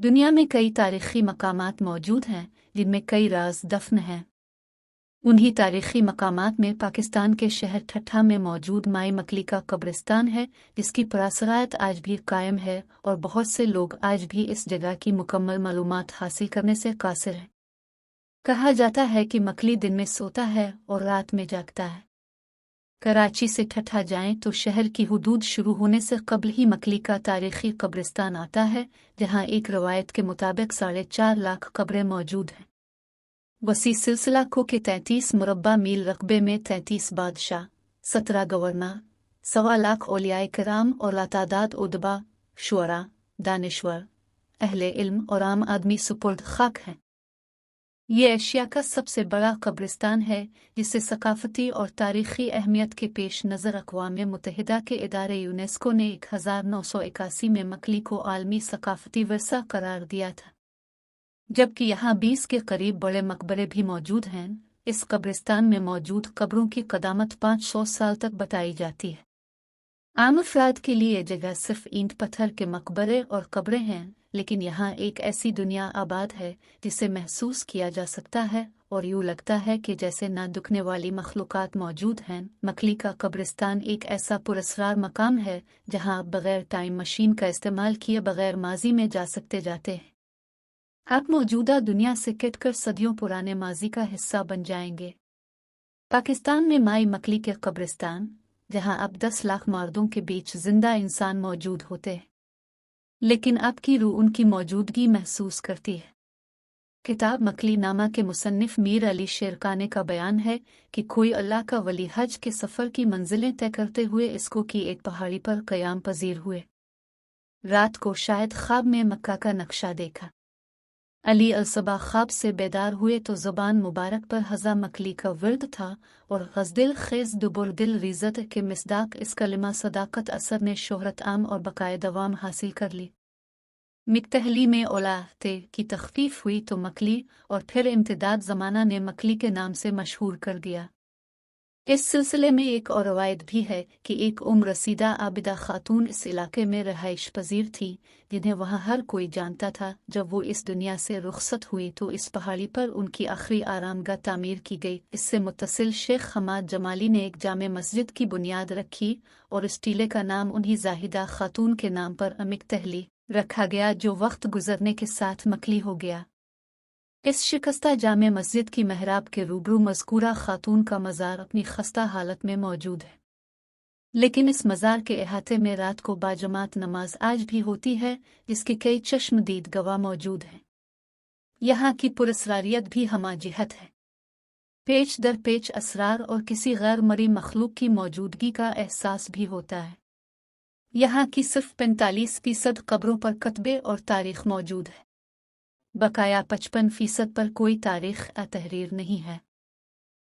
दुनिया में कई तारीखी मकामात मौजूद हैं जिनमें कई राज दफन हैं। उन्हीं तारीखी मकामात में पाकिस्तान के शहर ठट्ठा में मौजूद माई मकली का कब्रिस्तान है, जिसकी पुरासरायत आज भी कायम है और बहुत से लोग आज भी इस जगह की मुकम्मल मालूमात हासिल करने से कासिर हैं। कहा जाता है कि मकली दिन में सोता है और रात में जागता है। कराची से ठट्ठा जाएं तो शहर की हुदूद शुरू होने से कबल ही मकली का तारीखी कब्रिस्तान आता है, जहां एक रवायत के मुताबिक 4.5 लाख कब्रें मौजूद हैं। वसी सिलसिला को के 33 मुरब्बा मील रकबे में 33 बादशाह, 17 गवर्नर, 1.25 लाख औलियाए किराम और लातादाद उदबा, शुअरा, दानिश्वर, अहले इल्म और आम आदमी सुपुर्द खाक हैं। ये एशिया का सबसे बड़ा कब्रिस्तान है, जिसे सकाफती और तारीखी अहमियत के पेश नज़र अक़वाम मुत्तहिदा के इदारे यूनेस्को ने 1981 में मकली को आलमी सकाफती विरसा करार दिया था। जबकि यहाँ 20 के करीब बड़े मकबरे भी मौजूद हैं। इस कब्रिस्तान में मौजूद कब्रों की कदामत 500 साल तक बताई जाती है। आम अफराद के लिए जगह सिर्फ ईंट पत्थर के मकबरे और कब्रें हैं, लेकिन यहाँ एक ऐसी दुनिया आबाद है जिसे महसूस किया जा सकता है और यूँ लगता है कि जैसे ना दुखने वाली मखलूक़ात मौजूद हैं। मकली का कब्रिस्तान एक ऐसा पुरस्कार मकाम है जहाँ आप बग़ैर टाइम मशीन का इस्तेमाल किए बग़ैर माजी में जा सकते जाते हैं। आप मौजूदा दुनिया से कटकर सदियों पुराने माजी का हिस्सा बन जाएंगे। पाकिस्तान में माई मकली के कब्रिस्तान, जहां अब 10 लाख मर्दों के बीच जिंदा इंसान मौजूद होते हैं, लेकिन आपकी रूह उनकी मौजूदगी महसूस करती है। किताब मकली नामा के मुसन्निफ मीर अली शेरकाने का बयान है कि कोई अल्लाह का वली हज के सफ़र की मंजिलें तय करते हुए इसको की एक पहाड़ी पर क़याम पजीर हुए। रात को शायद ख्वाब में मक्का का नक्शा देखा। अली अलसबा ख्वाब से बेदार हुए तो ज़बान मुबारक पर हज़ा मकली का विर्द था और गज़दिल खेज़ दुबुरदिल रिज़त के मिसदाक इस कलिमा सदाकत असर ने शोहरत आम और बकाए दवाम हासिल कर ली। मिक्तहली में औलाते की तख़फ़ीफ़ हुई तो मकली और फिर इम्तिदाद ज़माना ने मकली के नाम से मशहूर कर दिया। इस सिलसिले में एक और रवायत भी है कि एक उम्र रसीदा आबिदा खातून इस इलाके में रहाइश पजीर थी, जिन्हें वहाँ हर कोई जानता था। जब वो इस दुनिया से रुखसत हुई तो इस पहाड़ी पर उनकी आखिरी आरामगाह तामीर की गई। इससे मुत्तसिल शेख हमाद जमाली ने एक जामे मस्जिद की बुनियाद रखी और इस टीले का नाम उन्हीं जाहिदा खातून के नाम पर मिक्तहली रखा गया, जो वक्त गुजरने के साथ मकली हो गया। इस शिकस्ता जामे मस्जिद की महराब के रूबरू मज़कूरा खातून का मज़ार अपनी खस्ता हालत में मौजूद है, लेकिन इस मज़ार के अहाते में रात को बाजमात नमाज आज भी होती है, जिसके कई चश्मदीद गवाह मौजूद हैं। यहाँ की पुरस्रारियत भी हमा जिहत है। पेच दर पेच असरार और किसी गैर मरी मखलूक की मौजूदगी का एहसास भी होता है। यहाँ की सिर्फ 45% कब्रों पर कतबे और तारीख मौजूद है। बकाया 55% पर कोई तारीख तहरीर नहीं है।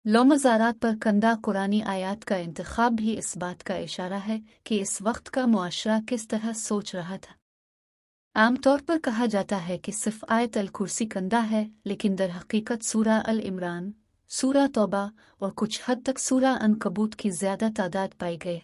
लो मज़ारात पर कंदा कुरानी आयात का इंतखाब भी इस बात का इशारा है कि इस वक्त का मुआशरा किस तरह सोच रहा था। आमतौर पर कहा जाता है कि सिर्फ आयत अल कुर्सी कंदा है, लेकिन दर हकीकत सूरा अल इमरान, सूरा तौबा और कुछ हद तक सूरा अनकबूत की ज़्यादा तादाद पाई गई।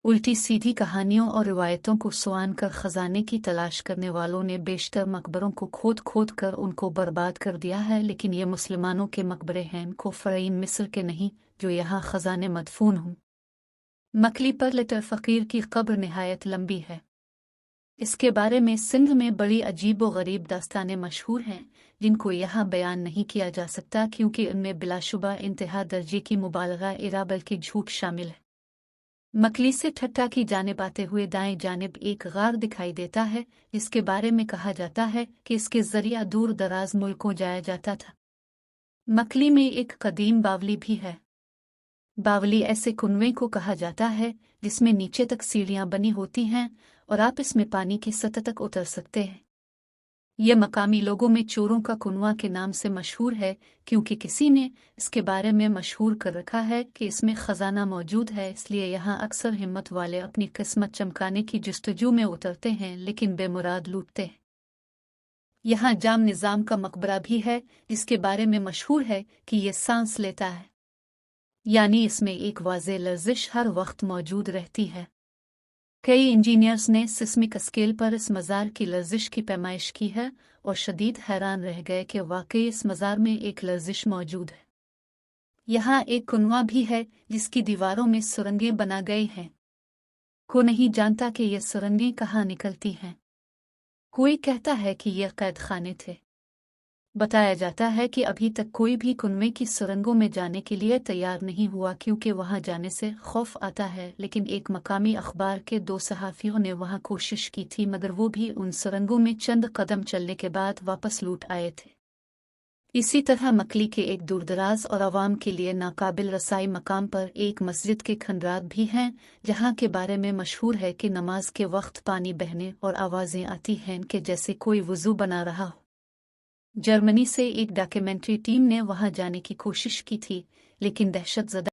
उल्टी सीधी कहानियों और रिवायतों को सुआन कर खजाने की तलाश करने वालों ने बेशतर मकबरों को खोद खोद कर उनको बर्बाद कर दिया है, लेकिन ये मुसलमानों के मकबरे हैं, कुफरीन मिस्र के नहीं, जो यहाँ खजाने मदफून हों। मकली पर लटर फ़कीर की कब्र निहायत लंबी है। इसके बारे में सिंध में बड़ी अजीब व गरीब दास्तानें मशहूर हैं, जिनको यहाँ बयान नहीं किया जा सकता, क्योंकि उनमें बिलाशुबा इंतहा दर्जे की मुबालगा इरा बल्कि झूठ शामिल है। मकली से ठट्ठा की जानिब आते हुए दाएं जानिब एक गार दिखाई देता है, जिसके बारे में कहा जाता है कि इसके जरिया दूर दराज मुल्कों जाया जाता था। मकली में एक कदीम बावली भी है। बावली ऐसे कुनवे को कहा जाता है जिसमें नीचे तक सीढ़ियां बनी होती हैं और आप इसमें पानी की सतह तक उतर सकते हैं। यह मकामी लोगों में चोरों का कुनवा के नाम से मशहूर है, क्योंकि किसी ने इसके बारे में मशहूर कर रखा है कि इसमें खजाना मौजूद है। इसलिए यहाँ अक्सर हिम्मत वाले अपनी किस्मत चमकाने की जस्तजू में उतरते हैं, लेकिन बेमुराद लूटते हैं। यहाँ जाम निज़ाम का मकबरा भी है, जिसके बारे में मशहूर है कि यह सांस लेता है, यानी इसमें एक वाज़े लर्जिश हर वक्त मौजूद रहती है। कई इंजीनियर्स ने सिस्मिक स्केल पर इस मज़ार की लर्जिश की पैमाइश की है और शदीद हैरान रह गए कि वाकई इस मज़ार में एक लर्जिश मौजूद है। यहाँ एक कुनवा भी है जिसकी दीवारों में सुरंगें बना गई हैं। कोई नहीं जानता कि ये सुरंगें कहाँ निकलती हैं। कोई कहता है कि ये कैद खाने थे। बताया जाता है कि अभी तक कोई भी कुनवे की सुरंगों में जाने के लिए तैयार नहीं हुआ क्योंकि वहां जाने से खौफ आता है, लेकिन एक मकामी अखबार के 2 सहाफ़ियों ने वहां कोशिश की थी मगर वो भी उन सुरंगों में चंद कदम चलने के बाद वापस लौट आए थे। इसी तरह मकली के एक दूरदराज और आवाम के लिए नाकाबिल रसाई मकाम पर एक मस्जिद के खंडरात भी हैं जहां के बारे में मशहूर है कि नमाज के वक्त पानी बहने और आवाज़ें आती हैं कि जैसे कोई वुज़ू बना रहा हो। जर्मनी से एक डॉक्यूमेंट्री टीम ने वहां जाने की कोशिश की थी, लेकिन दहशतज़दा